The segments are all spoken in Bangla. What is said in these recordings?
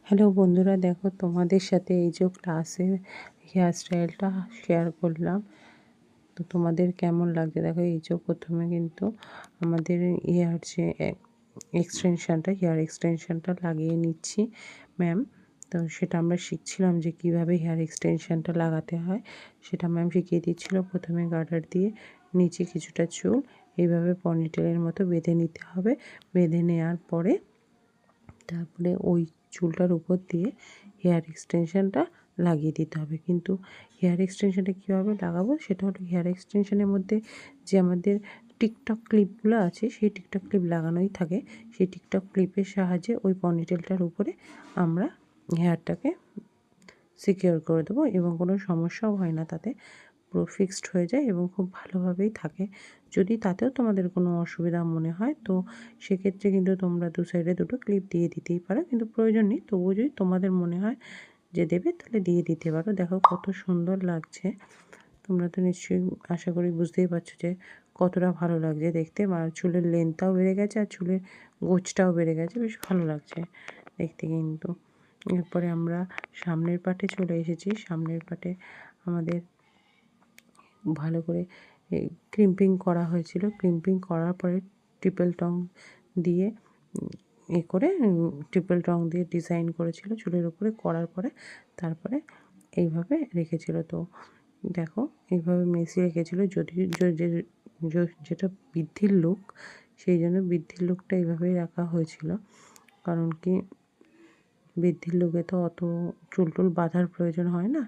হ্যালো বন্ধুরা, দেখো তোমাদের সাথে এই যে ক্লাসের হেয়ার স্টাইলটা শেয়ার করলাম। তো তোমাদের কেমন লাগছে দেখো। এই যে প্রথমে কিন্তু আমাদের হেয়ার যে হেয়ার এক্সটেনশানটা লাগিয়ে নিচ্ছি ম্যাম। তো সেটা আমরা শিখছিলাম যে কিভাবে হেয়ার এক্সটেনশানটা লাগাতে হয়, সেটা ম্যাম শিখিয়ে দিচ্ছিল। প্রথমে গার্ডার দিয়ে নিচে কিছুটা চুল এইভাবে পনিটেলের মতো বেঁধে নিতে হবে। বেঁধে নেওয়ার পরে তারপরে ওই চুলটার উপর দিয়ে হেয়ার এক্সটেনশানটা লাগিয়ে দিতে হবে। কিন্তু হেয়ার এক্সটেনশানটা কীভাবে লাগাবো সেটা হলো, হেয়ার এক্সটেনশানের মধ্যে যে আমাদের টিকটক ক্লিপগুলো আছে সেই টিকটক ক্লিপ লাগানোই থাকে। সেই টিকটক ক্লিপের সাহায্যে ওই পনিটেলটার উপরে আমরা হেয়ারটাকে সিকিওর করে দেবো এবং কোনো সমস্যাও হয় না, তাতে পুরো ফিক্সড হয়ে যায় এবং খুব ভালোভাবেই থাকে। যদি তাতেও তোমাদের কোনো অসুবিধা মনে হয় তো সেক্ষেত্রে কিন্তু তোমরা দু সাইডে দুটো ক্লিপ দিয়ে দিতেই পারো, কিন্তু প্রয়োজন নেই। তবুও যদি তোমাদের মনে হয় যে দেবে তাহলে দিয়ে দিতে পারো। দেখো কত সুন্দর লাগছে। তোমরা তো নিশ্চয়ই আশা করি বুঝতেই পারছো যে কতটা ভালো লাগছে দেখতে। চুলের লেন্থটাও বেড়ে গেছে আর চুলের গোছটাও বেড়ে গেছে, বেশ ভালো লাগছে দেখতে। কিন্তু এরপরে আমরা সামনের পাটে চলে এসেছি। সামনের পাটে আমাদের ভালো করে ক্রিম্পিং করা হয়েছিল। ক্রিম্পিং করার পরে ট্রিপল টং দিয়ে ট্রিপল টং দিয়ে ডিজাইন করেছিল চুলের উপরে। করার পরে তারপরে এইভাবে রেখেছিল। তো দেখো এইভাবে মেসি রেখেছিল। যদি যেটা বৃদ্ধির লুক, সেই জন্য বৃদ্ধির লুকটা এইভাবেই রাখা হয়েছিল। কারণ কি, বৃদ্ধির লুকে তো অত চুল টুল বাঁধার প্রয়োজন হয় না।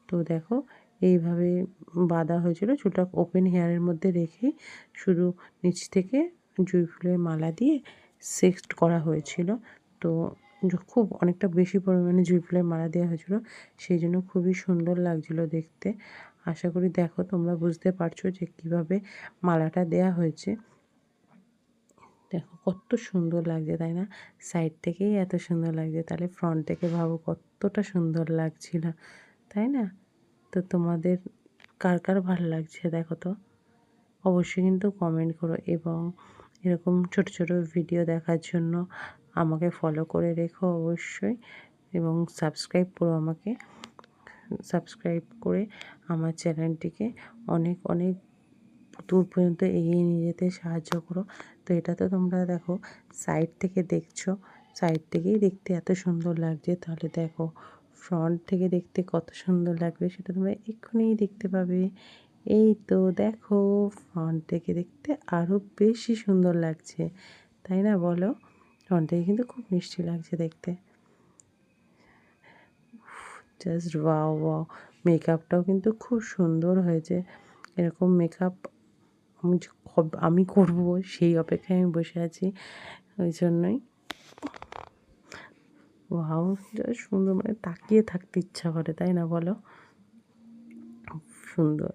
তো দেখো এইভাবে বাঁধা হয়েছিল। চুলটা ওপেন হেয়ারের মধ্যে রেখেই শুধু নিচ থেকে জুঁই ফুলের মালা দিয়ে সেক্সড করা হয়েছিল। তো খুব অনেকটা বেশি পরিমাণে জুঁই ফুলের মালা দেওয়া হয়েছিল, সেই জন্য খুবই সুন্দর লাগছিল দেখতে। আশা করি দেখো তোমরা বুঝতে পারছো যে কীভাবে মালাটা দেয়া হয়েছে। দেখো কত সুন্দর লাগছে, তাই না? সাইড থেকেই এত সুন্দর লাগছে, তাহলে ফ্রন্ট থেকে ভাবো কতটা সুন্দর লাগছিল, তাই না? তো তোমাদের কার কার ভালো লাগছে দেখো তো, অবশ্যই কিন্তু কমেন্ট করো। এবং এরকম ছোট ছোট ভিডিও দেখার জন্য আমাকে ফলো করে রেখো অবশ্যই, এবং সাবস্ক্রাইব করো আমাকে। সাবস্ক্রাইব করে আমার চ্যানেলটিকে অনেক অনেক দূর পর্যন্ত এগিয়ে নিয়ে যেতে সাহায্য করো। তো এটা তো তোমরা দেখো সাইড থেকে দেখছো, সাইড থেকেই দেখতে এত সুন্দর লাগছে, তাহলে দেখো ফ্রন্ট থেকে দেখতে কত সুন্দর লাগবে সেটা তোমরা এক্ষুনি দেখতে পাবে। এই তো দেখো ফ্রন্ট থেকে দেখতে আরও বেশি সুন্দর লাগছে, তাই না বলো? ফ্রন্ট থেকে কিন্তু খুব মিষ্টি লাগছে দেখতে। Just wow wow. মেকআপটাও কিন্তু খুব সুন্দর হয়েছে। এরকম মেকআপ আমি করব সেই অপেক্ষায় আমি বসে আছি, ওই জন্যই। ওয়াও, যা সুন্দর, মানে তাকিয়ে থাকতে ইচ্ছা করে, তাই না বলো? সুন্দর।